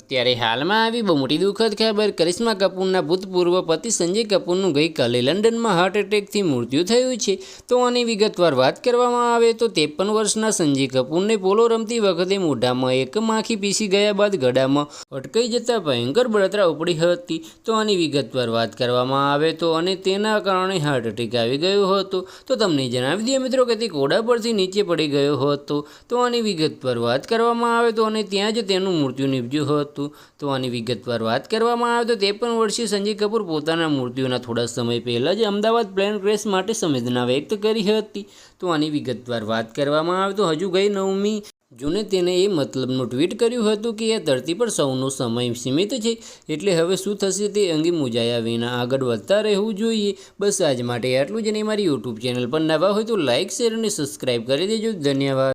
અત્યારે હાલમાં આવી બહુ મોટી દુઃખદ ખબર। કરિશ્મા કપૂરના ભૂતપૂર્વ પતિ સંજય કપૂરનું ગઈકાલે લંડનમાં હાર્ટ એટેકથી મૃત્યુ થયું છે। તો આની વિગતવાર વાત કરવામાં આવે તો 53 વર્ષના સંજય કપૂરને પોલો રમતી વખતે મોઢામાં એક માખી પીસી ગયા બાદ ગળામાં અટકાઈ જતા ભયંકર બળતરા ઉપડી હતી। તો આની વિગતવાર વાત કરવામાં આવે તો અને તેના કારણે હાર્ટ એટેક આવી ગયો હતો। તો તમને જણાવી દઈએ મિત્રો કે તે ઘોડા પરથી નીચે પડી ગયો હતો। તો આની વિગતવાર વાત કરવામાં આવે તો અને ત્યાં જ તેનું મૃત્યુ નીપજ્યું હતું। તો આની વિગતવાર વાત કરવામાં આવે તો 53 વર્ષીય સંજય કપૂર પોતાના મૃત્યુના થોડા સમય પહેલાં જ અમદાવાદ પ્લેન ક્રેશ માટે સંવેદના વ્યક્ત કરી હતી। તો આની વિગતવાર વાત કરવામાં આવે તો હજુ ગઈ 9મી જૂને તેને એ મતલબનું ટ્વીટ કર્યું હતું કે આ ધરતી પર સૌનો સમય સીમિત છે, એટલે હવે શું થશે તે અંગે મૂંઝાયા વિના આગળ વધતા રહેવું જોઈએ। બસ આજ માટે આટલું જ, અને મારી યુટ્યુબ ચેનલ પર નવા હોય તો લાઇક, શેર અને સબસ્ક્રાઈબ કરી દેજો। ધન્યવાદ।